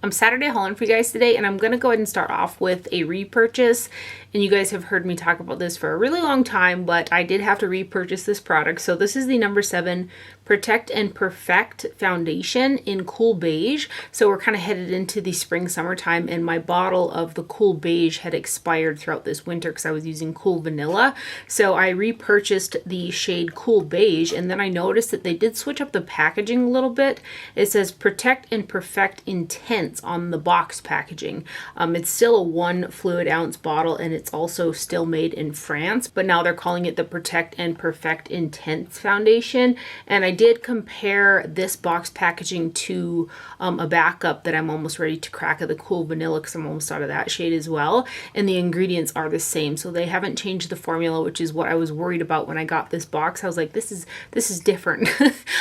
I'm Saturday hauling for you guys today, and I'm going to go ahead and start off with a repurchase. And you guys have heard me talk about this for a really long time, but I did have to repurchase this product. So this is the No7 Protect and Perfect Foundation in Cool Beige. So we're kind of headed into the spring summertime, and my bottle of the Cool Beige had expired throughout this winter because I was using Cool Vanilla. So I repurchased the shade Cool Beige, and then I noticed that they did switch up the packaging a little bit. It says Protect and Perfect Intense on the box packaging. It's still a 1 fluid ounce bottle, and it's also still made in France, but now they're calling it the Protect and Perfect Intense Foundation. And I did compare this box packaging to a backup that I'm almost ready to crack of the Cool Vanilla, because I'm almost out of that shade as well, and the ingredients are the same, so they haven't changed the formula, which is what I was worried about when I got this box. I was like, this is different.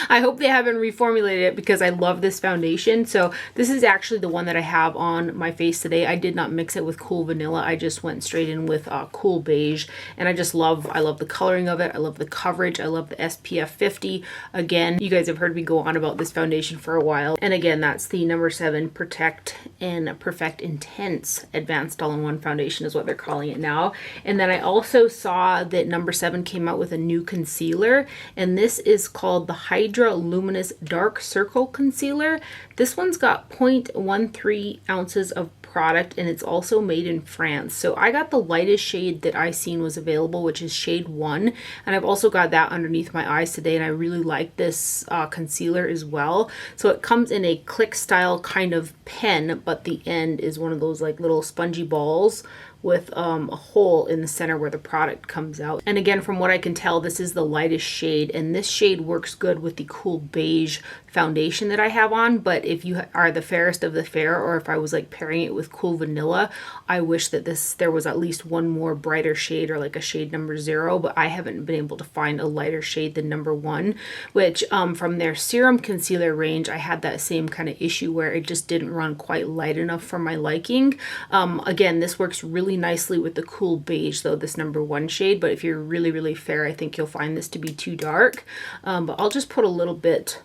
I hope they haven't reformulated it, because I love this foundation. So this is actually the one that I have on my face today. I did not mix it with Cool Vanilla. I just went straight in with Cool Beige, and I love the coloring of it. I love the coverage. I love the SPF 50. Again, you guys have heard me go on about this foundation for a while. And again, that's the No7 Protect and Perfect Intense Advanced All-in-One Foundation is what they're calling it now. And then I also saw that No7 came out with a new concealer, and this is called the Hydroluminous Dark Circle Concealer. This one's got 0.13 ounces of product, and it's also made in France. So I got the lightest shade that I seen was available, which is shade 1, and I've also got that underneath my eyes today, and I really like this concealer as well. So it comes in a click style kind of pen, but the end is one of those like little spongy balls with a hole in the center where the product comes out. And again, from what I can tell, this is the lightest shade, and this shade works good with the Cool Beige foundation that I have on. But if you are the fairest of the fair, or if I was like pairing it with Cool Vanilla, I wish that there was at least one more brighter shade, or like a shade number 0, but I haven't been able to find a lighter shade than number 1, which from their serum concealer range, I had that same kind of issue where it just didn't run quite light enough for my liking. Again, this works really nicely with the Cool Beige though, this number 1 shade, but if you're really fair, I think you'll find this to be too dark. But I'll just put a little bit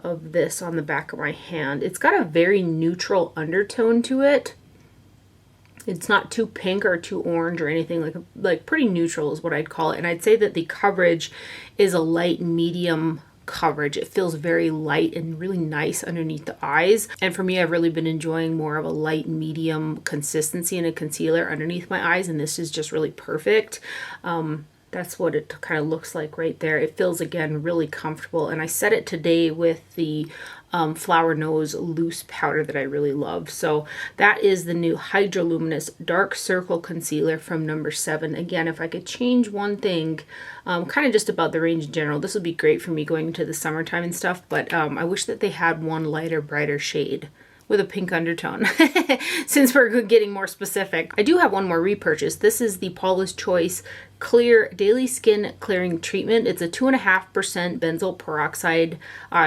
of this on the back of my hand. It's got a very neutral undertone to it. It's not too pink or too orange or anything, like pretty neutral is what I'd call it. And I'd say that the coverage is a light medium coverage. It feels very light and really nice underneath the eyes. And for me, I've really been enjoying more of a light medium consistency in a concealer underneath my eyes, and this is just really perfect. That's what it kind of looks like right there. It feels, again, really comfortable. And I set it today with the Flower Nose loose powder that I really love. So that is the new Hydroluminous Dark Circle Concealer from No7. Again, if I could change one thing, kind of just about the range in general, this would be great for me going into the summertime and stuff, but I wish that they had one lighter, brighter shade with a pink undertone, since we're getting more specific. I do have one more repurchase. This is the Paula's Choice Clear Daily Skin Clearing Treatment. It's a 2.5% benzoyl peroxide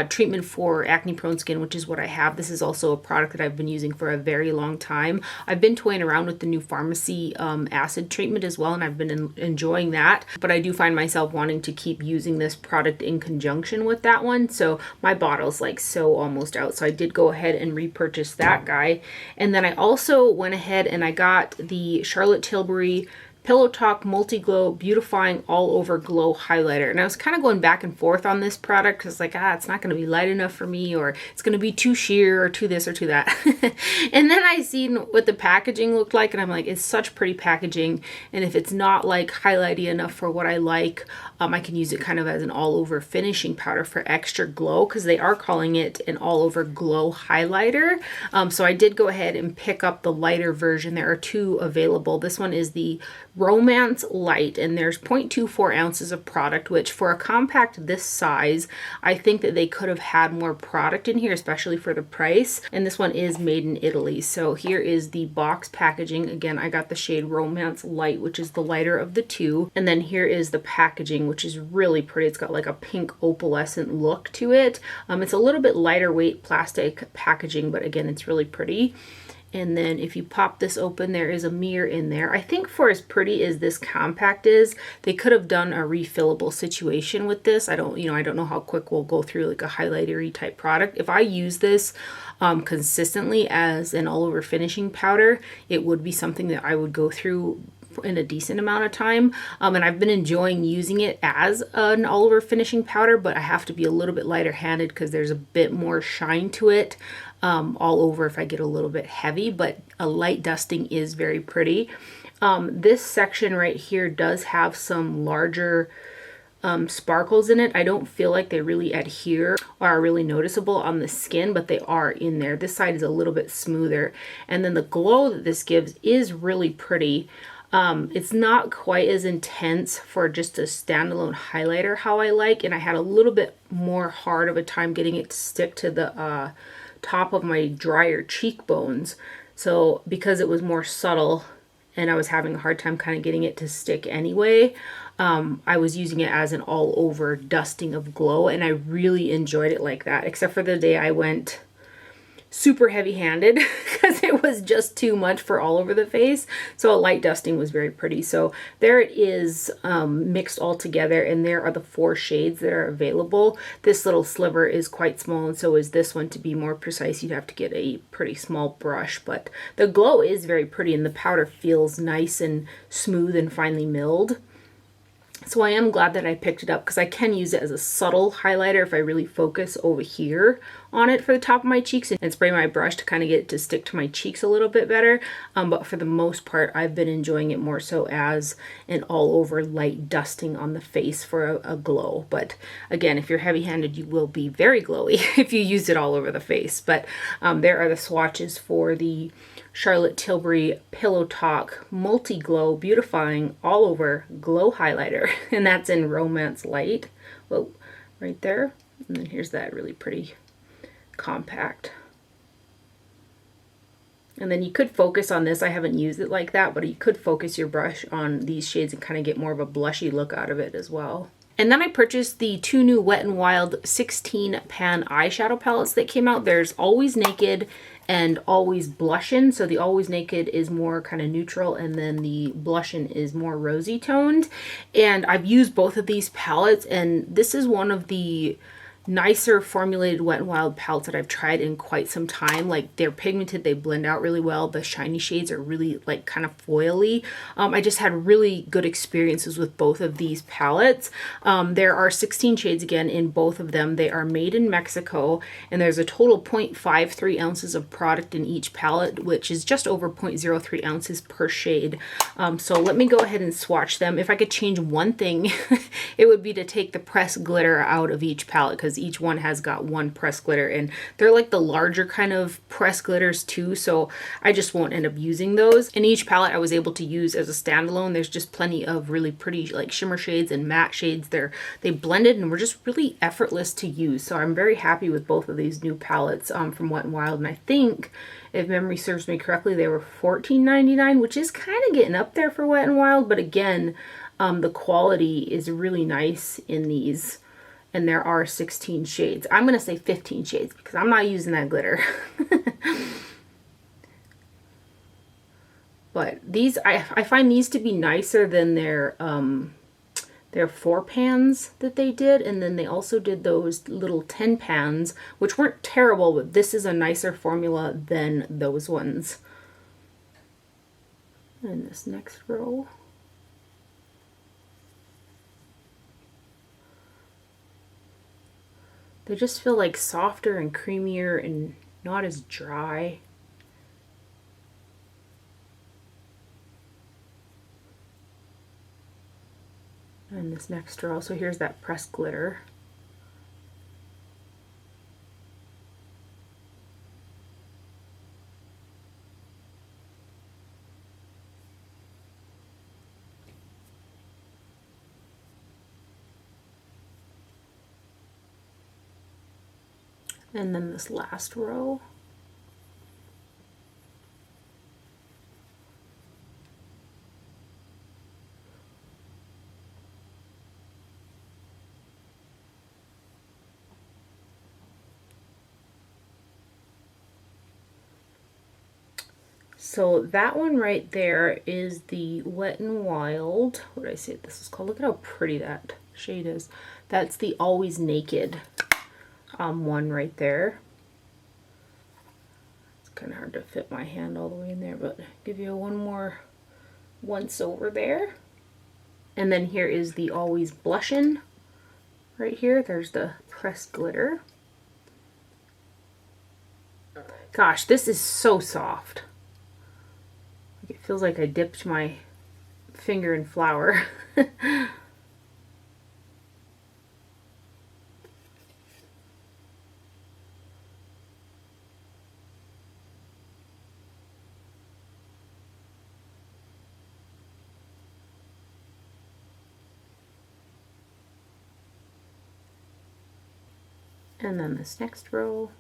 treatment for acne prone skin, which is what I have. This is also a product that I've been using for a very long time. I've been toying around with the new pharmacy acid treatment as well, and I've been enjoying that, but I do find myself wanting to keep using this product in conjunction with that one. So my bottle's like so almost out, so I did go ahead and repurchase that guy. And then I also went ahead and I got the Charlotte Tilbury Pillow Talk Multi-Glow Beautifying All Over Glow Highlighter. And I was kind of going back and forth on this product because like, it's not going to be light enough for me, or it's going to be too sheer, or too this or too that. And then I seen what the packaging looked like, and I'm like, it's such pretty packaging. And if it's not like highlighty enough for what I like, I can use it kind of as an all-over finishing powder for extra glow, because they are calling it an all-over glow highlighter. So I did go ahead and pick up the lighter version. There are 2 available. This one is the Romance Light, and there's 0.24 ounces of product, which for a compact this size, I think that they could have had more product in here, especially for the price. And this one is made in Italy. So here is the box packaging. Again, I got the shade Romance Light, which is the lighter of the 2. And then here is the packaging, which is really pretty. It's got like a pink opalescent look to it. It's a little bit lighter weight plastic packaging, but again, it's really pretty. And then if you pop this open, there is a mirror in there. I think for as pretty as this compact is, they could have done a refillable situation with this. I don't know how quick we'll go through like a highlightery type product. If I use this consistently as an all over finishing powder, it would be something that I would go through in a decent amount of time. And I've been enjoying using it as an all over finishing powder, but I have to be a little bit lighter handed because there's a bit more shine to it all over if I get a little bit heavy, but a light dusting is very pretty. This section right here does have some larger sparkles in it. I don't feel like they really adhere or are really noticeable on the skin, but they are in there. This side is a little bit smoother. And then the glow that this gives is really pretty. It's not quite as intense for just a standalone highlighter how I like, and I had a little bit more hard of a time getting it to stick to the top of my drier cheekbones. So because it was more subtle and I was having a hard time kind of getting it to stick anyway, I was using it as an all over dusting of glow, and I really enjoyed it like that, except for the day I went super heavy handed because it was just too much for all over the face. So a light dusting was very pretty. So there it is, mixed all together, and there are the 4 shades that are available. This little sliver is quite small, and so is this one. To be more precise, you'd have to get a pretty small brush, but the glow is very pretty and the powder feels nice and smooth and finely milled. So I am glad that I picked it up because I can use it as a subtle highlighter if I really focus over here on it for the top of my cheeks and spray my brush to kind of get it to stick to my cheeks a little bit better. But for the most part, I've been enjoying it more so as an all over light dusting on the face for a glow. But again, if you're heavy handed, you will be very glowy if you use it all over the face. But there are the swatches for the Charlotte Tilbury Pillow Talk Multi Glow Beautifying All Over Glow Highlighter, and that's in Romance Light. Whoa, right there. And then here's that really pretty compact. And then you could focus on this. I haven't used it like that, but you could focus your brush on these shades and kind of get more of a blushy look out of it as well. And then I purchased the 2 new Wet n Wild 16 pan eyeshadow palettes that came out. There's Always Naked and Always Blushin. So the Always Naked is more kind of neutral, and then the Blushin is more rosy toned. And I've used both of these palettes, and this is one of the nicer formulated Wet n Wild palettes that I've tried in quite some time. Like, they're pigmented, they blend out really well. The shiny shades are really like kind of foily. I just had really good experiences with both of these palettes. There are 16 shades again in both of them. They are made in Mexico, and there's a total 0.53 ounces of product in each palette, which is just over 0.03 ounces per shade. So let me go ahead and swatch them. If I could change one thing, it would be to take the pressed glitter out of each palette, because each one has got one pressed glitter, and they're like the larger kind of pressed glitters too, so I just won't end up using those. And each palette I was able to use as a standalone. There's just plenty of really pretty like shimmer shades and matte shades. They blended and were just really effortless to use, so I'm very happy with both of these new palettes from Wet n Wild. And I think, if memory serves me correctly, they were $14.99, which is kind of getting up there for Wet n Wild, but again, the quality is really nice in these. And there are 16 shades. I'm going to say 15 shades because I'm not using that glitter. But these, I find these to be nicer than their 4 pans that they did. And then they also did those little 10 pans, which weren't terrible, but this is a nicer formula than those ones. And this next row. They just feel like softer and creamier and not as dry. And this next row, so here's that pressed glitter. And then this last row. So that one right there is the Wet n Wild. What did I say this is called? Look at how pretty that shade is. That's the Always Naked one right there. kind of hard to fit my hand all the way in there, but give you one more once over there. And then here is the Always Blushin'. Right here, there's the pressed glitter. Gosh, this is so soft. It feels like I dipped my finger in flour. And then this next row.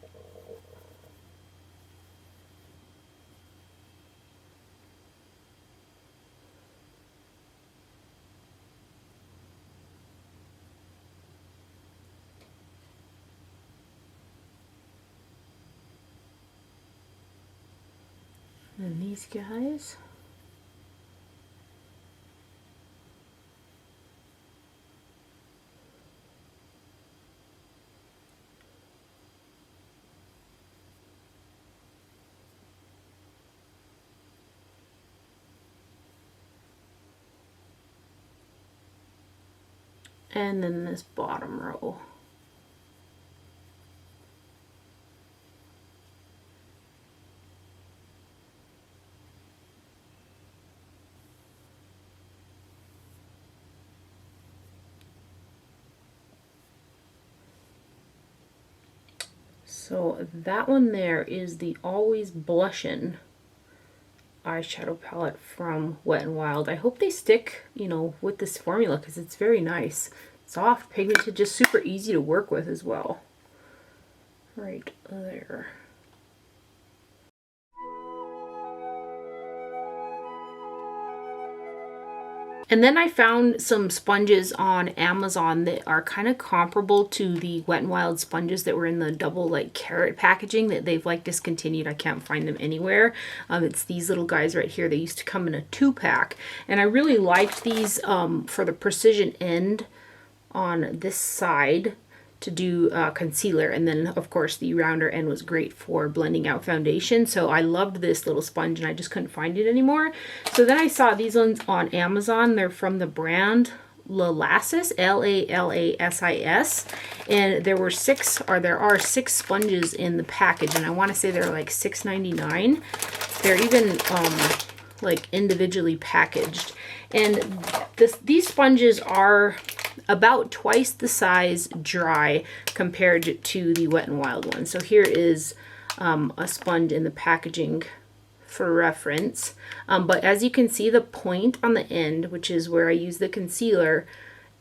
And these guys. And then this bottom row. So that one there is the Always Blushin' eyeshadow palette from Wet n Wild. I hope they stick, you know, with this formula because it's very nice. Soft, pigmented, just super easy to work with as well. Right there. And then I found some sponges on Amazon that are kind of comparable to the Wet n Wild sponges that were in the double like carrot packaging that they've like discontinued. I can't find them anywhere. It's these little guys right here. They used to come in a 2-pack. And I really liked these for the precision end on this side to do concealer, and then of course the rounder end was great for blending out foundation. So I loved this little sponge and I just couldn't find it anymore. So then I saw these ones on Amazon. They're from the brand Lalassis, L-A-L-A-S-I-S, and there are 6 sponges in the package, and I want to say they're like $6.99. They're even like individually packaged, and these sponges are about twice the size dry compared to the Wet n Wild one. So here is a sponge in the packaging for reference. But as you can see, the point on the end, which is where I use the concealer,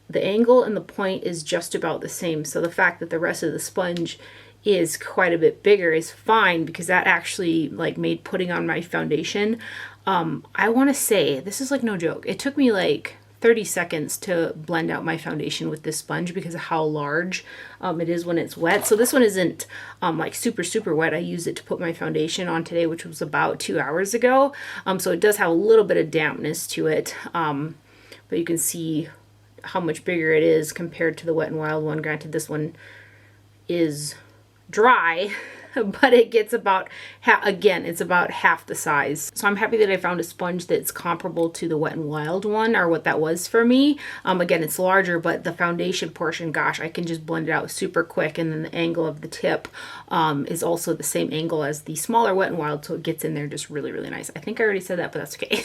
the angle and the point is just about the same. So the fact that the rest of the sponge is quite a bit bigger is fine, because that actually like made putting on my foundation. I want to say, this is like no joke, it took me like 30 seconds to blend out my foundation with this sponge because of how large it is when it's wet. So this one isn't like super wet. I used it to put my foundation on today, which was about 2 hours ago. So it does have a little bit of dampness to it, but you can see how much bigger it is compared to the Wet n Wild one. Granted, this one is dry, but it gets about, again, it's about half the size. So I'm happy that I found a sponge that's comparable to the Wet n Wild one, or what that was for me. Again, it's larger, but the foundation portion, gosh, I can just blend it out super quick. And then the angle of the tip is also the same angle as the smaller Wet n Wild, so it gets in there just really nice. I think I already said that, but that's okay.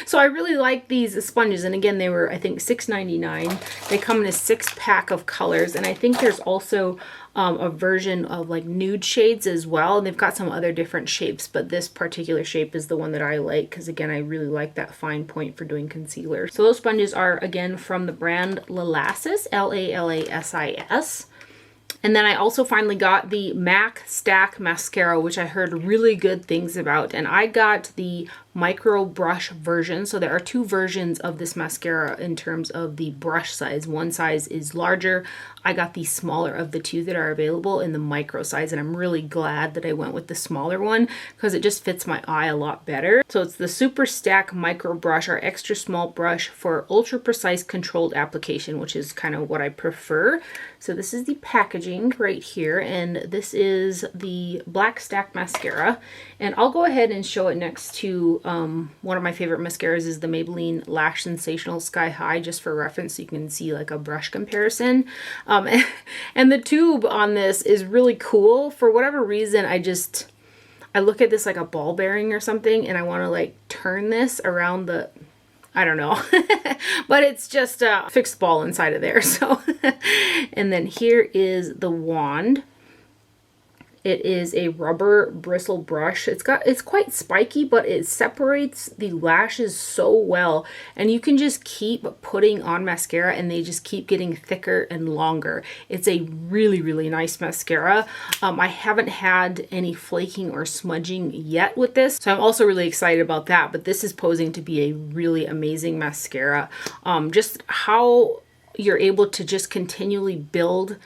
So I really like these sponges, and again, they were, I think, $6.99. They come in a 6-pack of colors, and I think there's also a version of like nude shades as well, and they've got some other different shapes, but this particular shape is the one that I like because, again, I really like that fine point for doing concealer. So those sponges are, again, from the brand Lalassis, L-A-L-A-S-I-S. And then I also finally got the MAC Stack Mascara, which I heard really good things about. And I got the micro brush version. So there are two versions of this mascara in terms of the brush size. One size is larger. I got the smaller of the two that are available in the micro size, and I'm really glad that I went with the smaller one because it just fits my eye a lot better. So it's the Super Stack Micro Brush, our extra small brush for ultra precise controlled application, which is kind of what I prefer. So this is the packaging right here, and this is the Black Stack Mascara. And I'll go ahead and show it next to one of my favorite mascaras is the Maybelline Lash Sensational Sky High, just for reference so you can see like a brush comparison. And the tube on this is really cool. For whatever reason, I look at this like a ball bearing or something, and I want to like turn this around the, I don't know, but it's just a fixed ball inside of there. So, and then here is the wand. It is a rubber bristle brush. It's quite spiky, but it separates the lashes so well. And you can just keep putting on mascara and they just keep getting thicker and longer. It's a really, really nice mascara. I haven't had any flaking or smudging yet with this, so I'm also really excited about that. But this is posing to be a really amazing mascara. Just how you're able to just continually build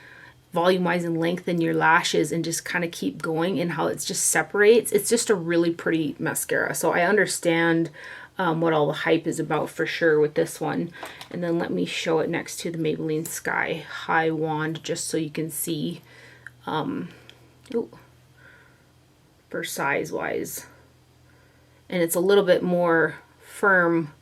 volumize and lengthen your lashes and just kind of keep going, and how it just separates. It's just a really pretty mascara. So I understand what all the hype is about for sure with this one. And then let me show it next to the Maybelline Sky High wand just so you can see for size wise. And it's a little bit more firm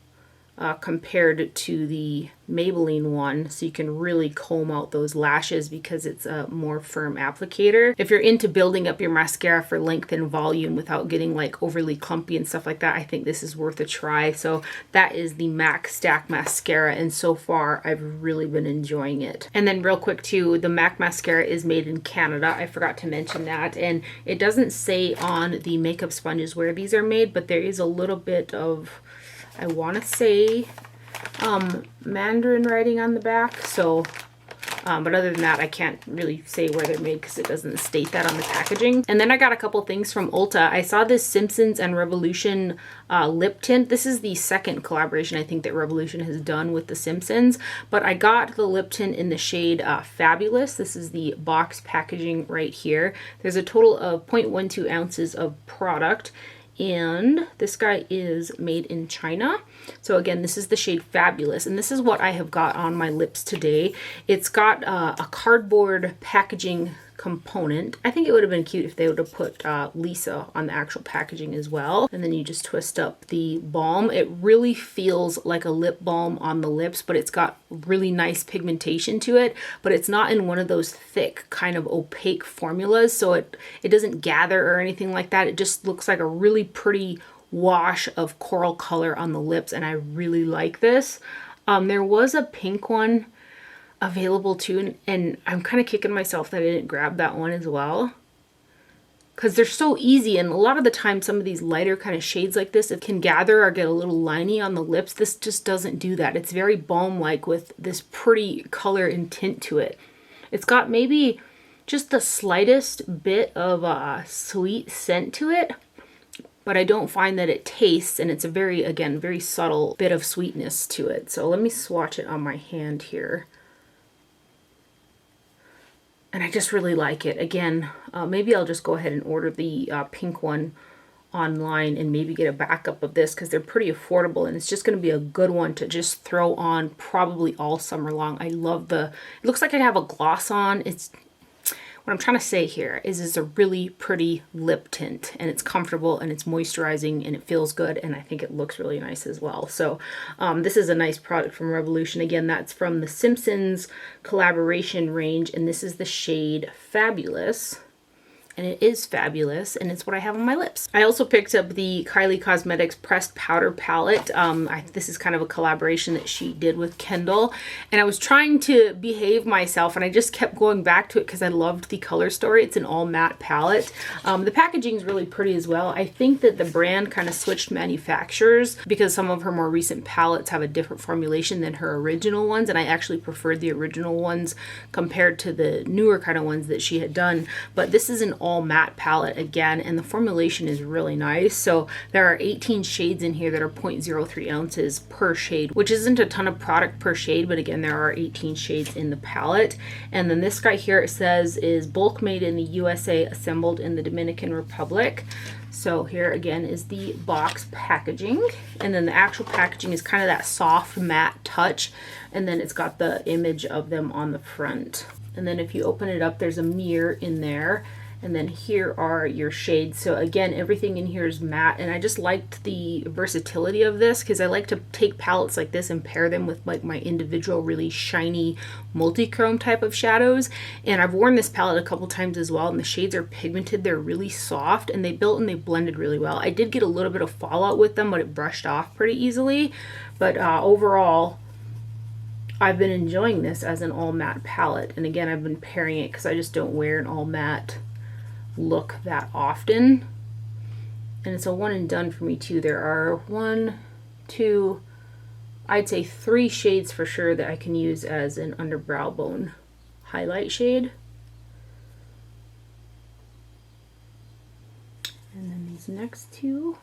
compared to the Maybelline one, so you can really comb out those lashes because it's a more firm applicator. If you're into building up your mascara for length and volume without getting like overly clumpy and stuff like that, I think this is worth a try. So that is the MAC Stack Mascara, and so far I've really been enjoying it. And then real quick too, the MAC Mascara is made in Canada. I forgot to mention that, and it doesn't say on the makeup sponges where these are made, but there is a little bit of, I want to say Mandarin writing on the back. So but other than that, I can't really say where they're made because it doesn't state that on the packaging. And then I got a couple things from Ulta. I saw this Simpsons and Revolution lip tint. This is the second collaboration I think that Revolution has done with the Simpsons, but I got the lip tint in the shade Fabulous. This is the box packaging right here. There's a total of 0.12 ounces of product, and this guy is made in China. So again, this is the shade Fabulous, and this is what I have got on my lips today. It's got a cardboard packaging component. I think it would have been cute if they would have put Lisa on the actual packaging as well. And then you just twist up the balm. It really feels like a lip balm on the lips, but it's got really nice pigmentation to it, but it's not in one of those thick kind of opaque formulas, so it doesn't gather or anything like that. It just looks like a really pretty wash of coral color on the lips, and I really like this. There was a pink one available too, and I'm kind of kicking myself that I didn't grab that one as well, because they're so easy, and a lot of the time some of these lighter kind of shades like this, it can gather or get a little liney on the lips. This just doesn't do that. It's very balm-like with this pretty color and tint to it. It's got maybe just the slightest bit of a sweet scent to it, but I don't find that it tastes, and it's a very, again, very subtle bit of sweetness to it. So let me swatch it on my hand here. And I just really like it. Again, maybe I'll just go ahead and order the pink one online and maybe get a backup of this because they're pretty affordable, and it's just going to be a good one to just throw on probably all summer long. I love it looks like I have a gloss on. What I'm trying to say here is it's a really pretty lip tint, and it's comfortable, and it's moisturizing, and it feels good, and I think it looks really nice as well. So this is a nice product from Revolution. Again, that's from the Simpsons collaboration range, and this is the shade Fabulous. And it is fabulous, and it's what I have on my lips. I also picked up the Kylie Cosmetics Pressed Powder Palette. This is kind of a collaboration that she did with Kendall, and I was trying to behave myself, and I just kept going back to it because I loved the color story. It's an all matte palette. The packaging is really pretty as well. I think that the brand kind of switched manufacturers because some of her more recent palettes have a different formulation than her original ones, and I actually preferred the original ones compared to the newer kind of ones that she had done. But this is an all matte palette again, and the formulation is really nice. So there are 18 shades in here that are 0.03 ounces per shade, which isn't a ton of product per shade, but again, there are 18 shades in the palette. And then this guy here, it says, is bulk made in the USA, assembled in the Dominican Republic. So here again is the box packaging, and then the actual packaging is kind of that soft matte touch, and then it's got the image of them on the front. And then if you open it up, there's a mirror in there, and then here are your shades. So again, everything in here is matte, and I just liked the versatility of this because I like to take palettes like this and pair them with like my individual really shiny multi-chrome type of shadows. And I've worn this palette a couple times as well, and the shades are pigmented. They're really soft, and they built and they blended really well. I did get a little bit of fallout with them, but it brushed off pretty easily. But overall, I've been enjoying this as an all matte palette. And again, I've been pairing it because I just don't wear an all matte look that often, and it's a one and done for me too. There are 1, 2, I'd say 3 shades for sure that I can use as an under brow bone highlight shade. And then these next 2.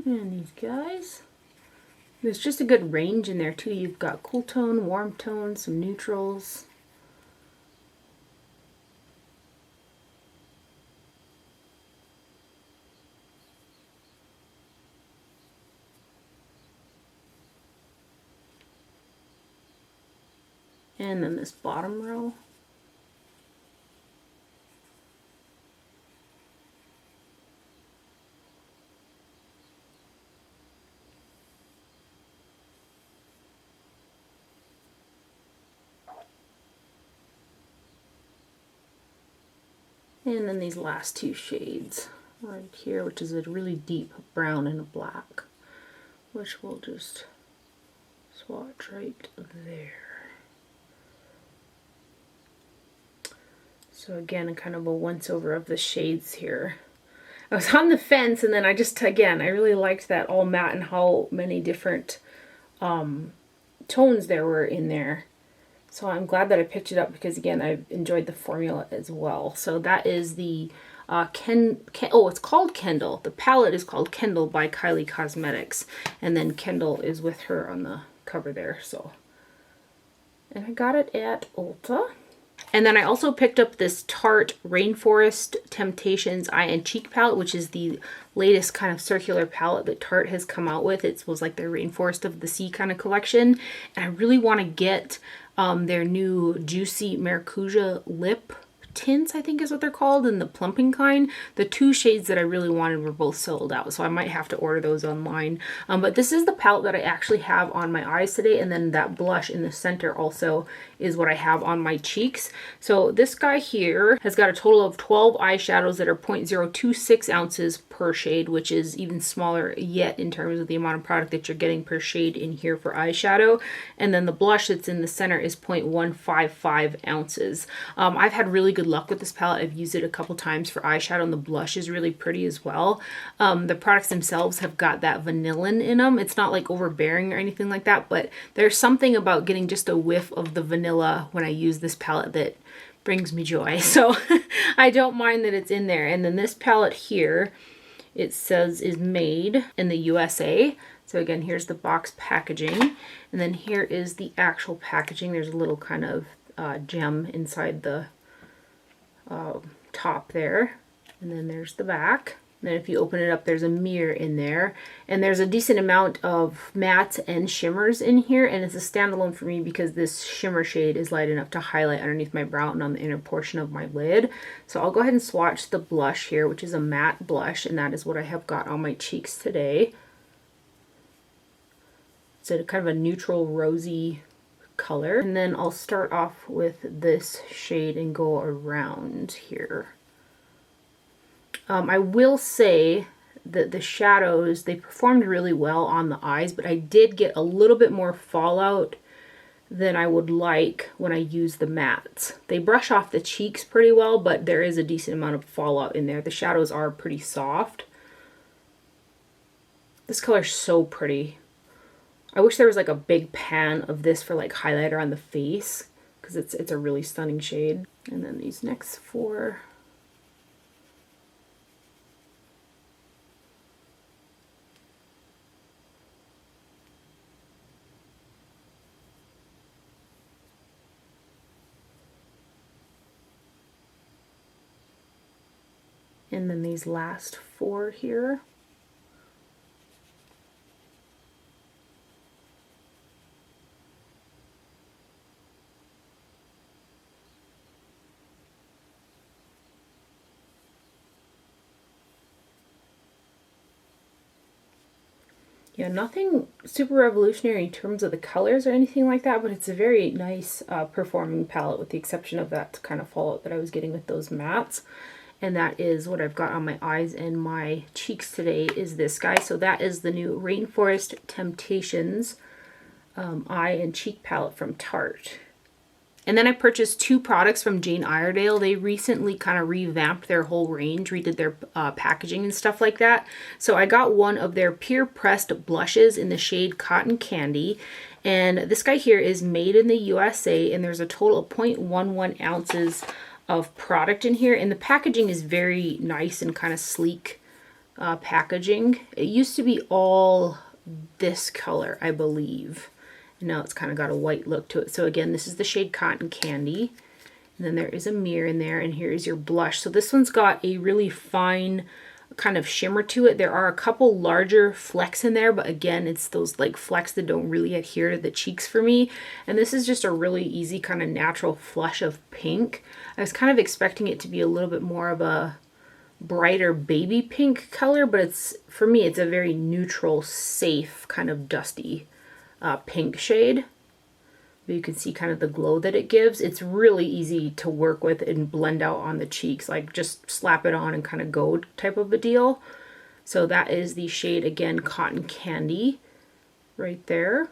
And these guys, there's just a good range in there too. You've got cool tone, warm tone, some neutrals. And then this bottom row. And then these last 2 shades right here, which is a really deep brown and a black, which we'll just swatch right there. So again, kind of a once over of the shades here. I was on the fence, and then I just, again, I really liked that all matte and how many different tones there were in there. So I'm glad that I picked it up because, again, I've enjoyed the formula as well. So that is the it's called Kendall. The palette is called Kendall by Kylie Cosmetics. And then Kendall is with her on the cover there. So, and I got it at Ulta. And then I also picked up this Tarte Rainforest Temptations Eye and Cheek palette, which is the latest kind of circular palette that Tarte has come out with. It was like their Rainforest of the Sea kind of collection. And I really want to get their new Juicy Maracuja lip tints, I think is what they're called, and the plumping kind. The 2 shades that I really wanted were both sold out, so I might have to order those online. But this is the palette that I actually have on my eyes today, and then that blush in the center also is what I have on my cheeks. So this guy here has got a total of 12 eyeshadows that are 0.026 ounces per shade, which is even smaller yet in terms of the amount of product that you're getting per shade in here for eyeshadow. And then the blush that's in the center is 0.155 ounces. I've had really good luck with this palette. I've used it a couple times for eyeshadow, and the blush is really pretty as well. The products themselves have got that vanillin in them. It's not like overbearing or anything like that, but there's something about getting just a whiff of the vanilla when I use this palette that brings me joy. So I don't mind that it's in there. And then this palette here, it says is made in the USA. So again, here's the box packaging, and then here is the actual packaging. There's a little kind of gem inside the top there, and then there's the back. And then if you open it up, there's a mirror in there, and there's a decent amount of mattes and shimmers in here, and it's a standalone for me because this shimmer shade is light enough to highlight underneath my brow and on the inner portion of my lid. So I'll go ahead and swatch the blush here, which is a matte blush, and that is what I have got on my cheeks today. It's a kind of a neutral rosy color. And then I'll start off with this shade and go around here. I will say that the shadows, they performed really well on the eyes, but I did get a little bit more fallout than I would like when I use the mattes. They brush off the cheeks pretty well, but there is a decent amount of fallout in there. The shadows are pretty soft. This color's so pretty. I wish there was like a big pan of this for like highlighter on the face, because it's a really stunning shade. And then these next four. And then these last four here. Yeah, nothing super revolutionary in terms of the colors or anything like that, but it's a very nice performing palette, with the exception of that kind of fallout that I was getting with those mattes. And that is what I've got on my eyes and my cheeks today, is this guy. So that is the new Rainforest Temptations eye and cheek palette from Tarte. And then I purchased two products from Jane Iredale. They recently kind of revamped their whole range, redid their packaging and stuff like that. So I got one of their Pure Pressed blushes in the shade Cotton Candy. And this guy here is made in the USA, and there's a total of 0.11 ounces of product in here. And the packaging is very nice and kind of sleek packaging. It used to be all this color, I believe. Now it's kind of got a white look to it. So again, this is the shade Cotton Candy. And then there is a mirror in there, and here is your blush. So this one's got a really fine kind of shimmer to it. There are a couple larger flecks in there, but again, it's those like flecks that don't really adhere to the cheeks for me. And this is just a really easy kind of natural flush of pink. I was kind of expecting it to be a little bit more of a brighter baby pink color, but it's, for me, it's a very neutral, safe, kind of dusty pink shade. But you can see kind of the glow that it gives. It's really easy to work with and blend out on the cheeks, like just slap it on and kind of go type of a deal. So that is the shade, again, Cotton Candy right there.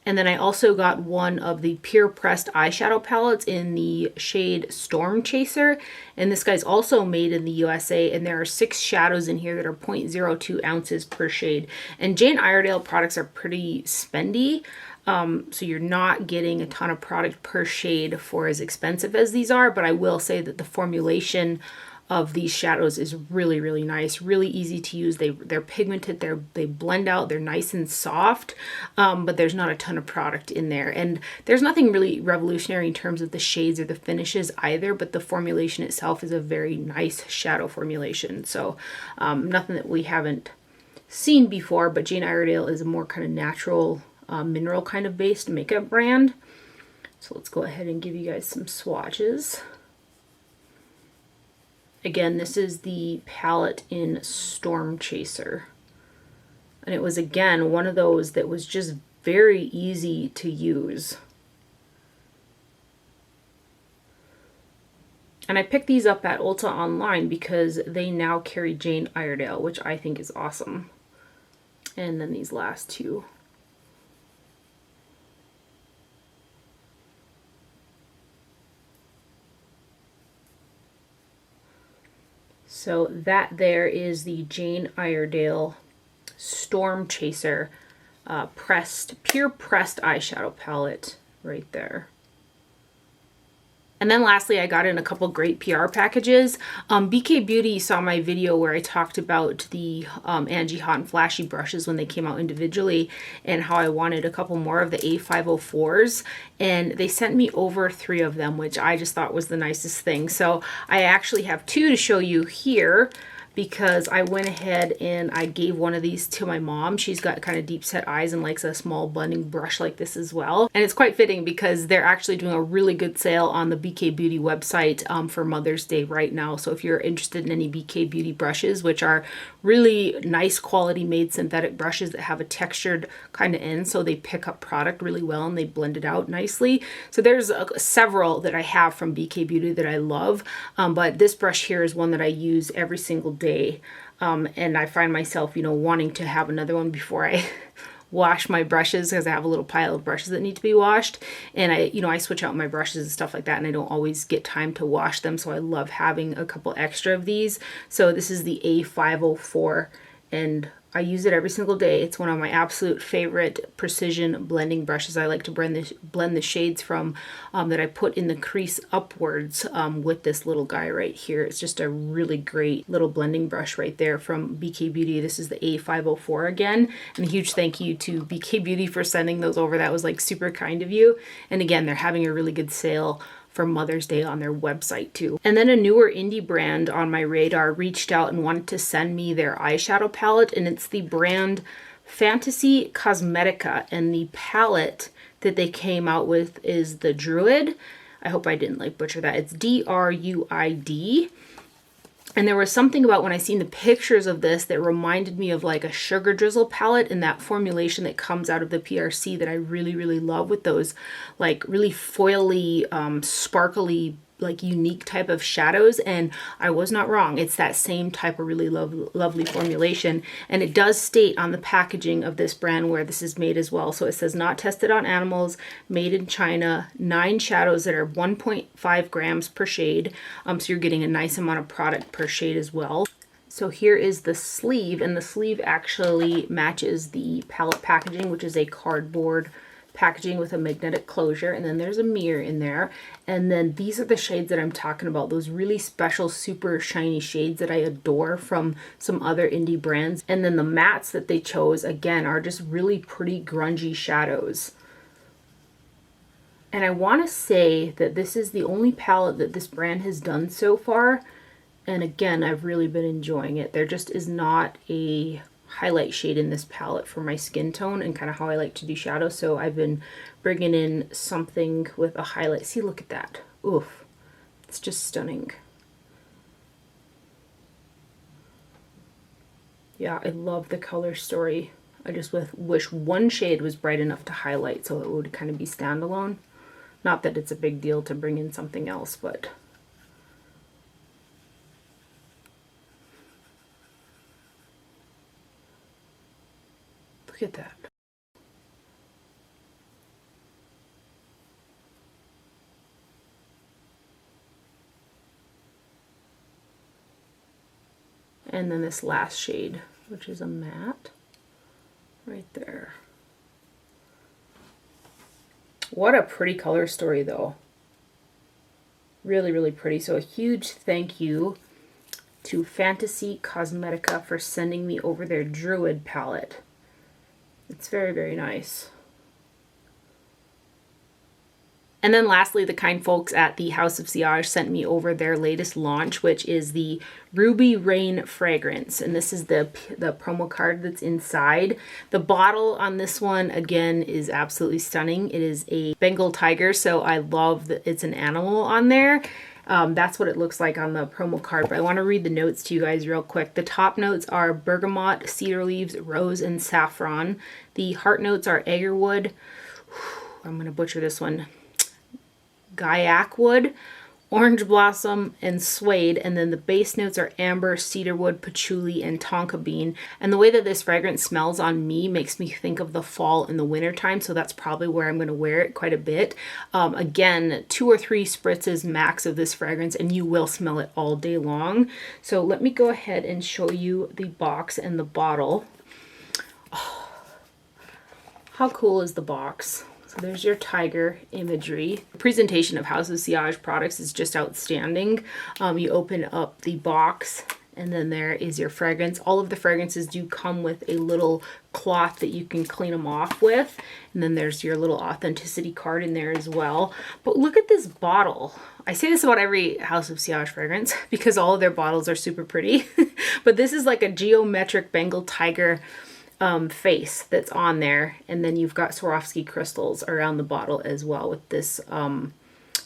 And then I also got one of the Pure Pressed eyeshadow palettes in the shade Storm Chaser. And this guy's also made in the USA, and there are 6 shadows in here that are 0.02 ounces per shade. And Jane Iredale products are pretty spendy. So you're not getting a ton of product per shade for as expensive as these are, but I will say that the formulation of these shadows is really, really nice, really easy to use. They're pigmented, they blend out, they're nice and soft, but there's not a ton of product in there. And there's nothing really revolutionary in terms of the shades or the finishes either, but the formulation itself is a very nice shadow formulation. So nothing that we haven't seen before, but Jane Iredale is a more kind of natural, mineral kind of based makeup brand. So let's go ahead and give you guys some swatches. Again, this is the palette in Storm Chaser. And it was, again, one of those that was just very easy to use. And I picked these up at Ulta online because they now carry Jane Iredale, which I think is awesome. And then these last two. So that there is the Jane Iredale Storm Chaser Pure Pressed eyeshadow palette right there. And then lastly, I got in a couple great PR packages. BK Beauty saw my video where I talked about the Angie Hot and Flashy brushes when they came out individually, and how I wanted a couple more of the A504s. And they sent me over 3 of them, which I just thought was the nicest thing. So I actually have 2 to show you here, because I went ahead and I gave one of these to my mom. She's got kind of deep set eyes and likes a small blending brush like this as well. And it's quite fitting because they're actually doing a really good sale on the BK Beauty website for Mother's Day right now. So if you're interested in any BK Beauty brushes, which are really nice quality made synthetic brushes that have a textured kind of end, so they pick up product really well and they blend it out nicely. So there's several that I have from BK Beauty that I love, but this brush here is one that I use every single day. And I find myself, wanting to have another one before I wash my brushes because I have a little pile of brushes that need to be washed. And I switch out my brushes and stuff like that, and I don't always get time to wash them. So I love having a couple extra of these. So this is the A504, and I use it every single day. It's one of my absolute favorite precision blending brushes. I like to blend the shades from that I put in the crease upwards with this little guy right here. It's just a really great little blending brush right there from BK Beauty. This is the A504 again. And a huge thank you to BK Beauty for sending those over. That was like super kind of you. And again, they're having a really good sale for Mother's Day on their website too. And then a newer indie brand on my radar reached out and wanted to send me their eyeshadow palette, and it's the brand Fantasy Cosmetica, and the palette that they came out with is the Druid. I hope I didn't like butcher that. It's D-R-U-I-D. And there was something about when I seen the pictures of this that reminded me of like a sugar drizzle palette, and that formulation that comes out of the PRC that I really, really love, with those like really foily, sparkly, like unique type of shadows. And I was not wrong. It's that same type of really lovely formulation. And it does state on the packaging of this brand where this is made as well. So it says not tested on animals, made in China, 9 shadows that are 1.5 grams per shade. So you're getting a nice amount of product per shade as well. So here is the sleeve, and the sleeve actually matches the palette packaging, which is a cardboard packaging with a magnetic closure, and then there's a mirror in there. And then these are the shades that I'm talking about, those really special super shiny shades that I adore from some other indie brands. And then the mattes that they chose again are just really pretty grungy shadows. And I want to say that this is the only palette that this brand has done so far, and again, I've really been enjoying it. There just is not a highlight shade in this palette for my skin tone and kind of how I like to do shadow. So I've been bringing in something with a highlight. See, look at that. Oof. It's just stunning. Yeah, I love the color story. I just wish one shade was bright enough to highlight so it would kind of be standalone. Not that it's a big deal to bring in something else, but look at that. And then this last shade, which is a matte, right there. What a pretty color story though. Really, really pretty. So a huge thank you to Fantasy Cosmetica for sending me over their Druid palette. It's very, very nice. And then lastly, the kind folks at the House of Sillage sent me over their latest launch, which is the Ruby Rain fragrance. And this is the promo card that's inside. The bottle on this one, again, is absolutely stunning. It is a Bengal tiger, so I love that it's an animal on there. That's what it looks like on the promo card, but I want to read the notes to you guys real quick. The top notes are bergamot, cedar leaves, rose, and saffron. The heart notes are agarwood, I'm going to butcher this one, gaiac wood, orange blossom, and suede. And then the base notes are amber, cedarwood, patchouli, and tonka bean. And the way that this fragrance smells on me makes me think of the fall and the winter time, so that's probably where I'm going to wear it quite a bit. Again, 2 or 3 spritzes max of this fragrance and you will smell it all day long. So let me go ahead and show you the box and the bottle. Oh, how cool is the box? So there's your tiger imagery. The presentation of House of Sillage products is just outstanding. You open up the box and then there is your fragrance. All of the fragrances do come with a little cloth that you can clean them off with. And then there's your little authenticity card in there as well. But look at this bottle. I say this about every House of Sillage fragrance because all of their bottles are super pretty. But this is like a geometric Bengal tiger face that's on there, and then you've got Swarovski crystals around the bottle as well with this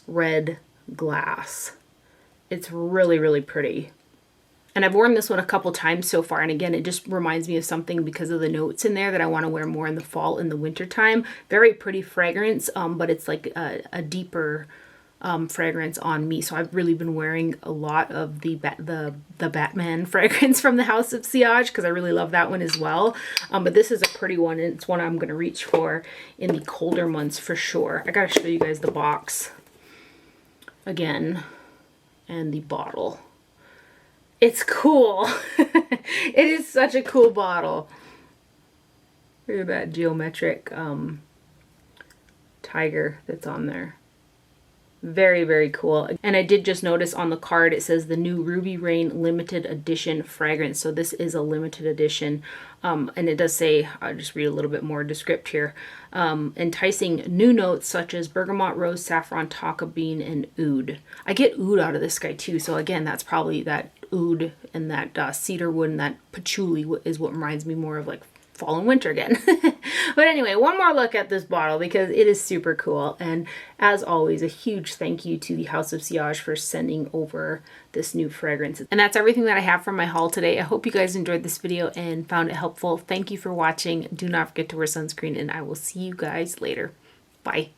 red glass. It's really, really pretty. And I've worn this one a couple times so far, and again, it just reminds me of something because of the notes in there that I want to wear more in the fall and the winter time. Very pretty fragrance, but it's like a deeper fragrance on me. So I've really been wearing a lot of the Batman fragrance from the House of Siage because I really love that one as well. But this is a pretty one, and it's one I'm going to reach for in the colder months for sure. I gotta show you guys the box again and the bottle. It's cool. It is such a cool bottle. Look at that geometric tiger that's on there. Very, very cool. And I did just notice on the card it says the new Ruby Rain limited edition fragrance. So this is a limited edition. And it does say, I'll just read a little bit more descript here. Enticing new notes such as bergamot, rose, saffron, tonka bean, and oud. I get oud out of this guy too. So again, that's probably that oud and that cedar wood and that patchouli is what reminds me more of like fall and winter again. But anyway, one more look at this bottle because it is super cool. And as always, a huge thank you to the House of Siage for sending over this new fragrance. And that's everything that I have from my haul today. I hope you guys enjoyed this video and found it helpful. Thank you for watching. Do not forget to wear sunscreen, and I will see you guys later. Bye.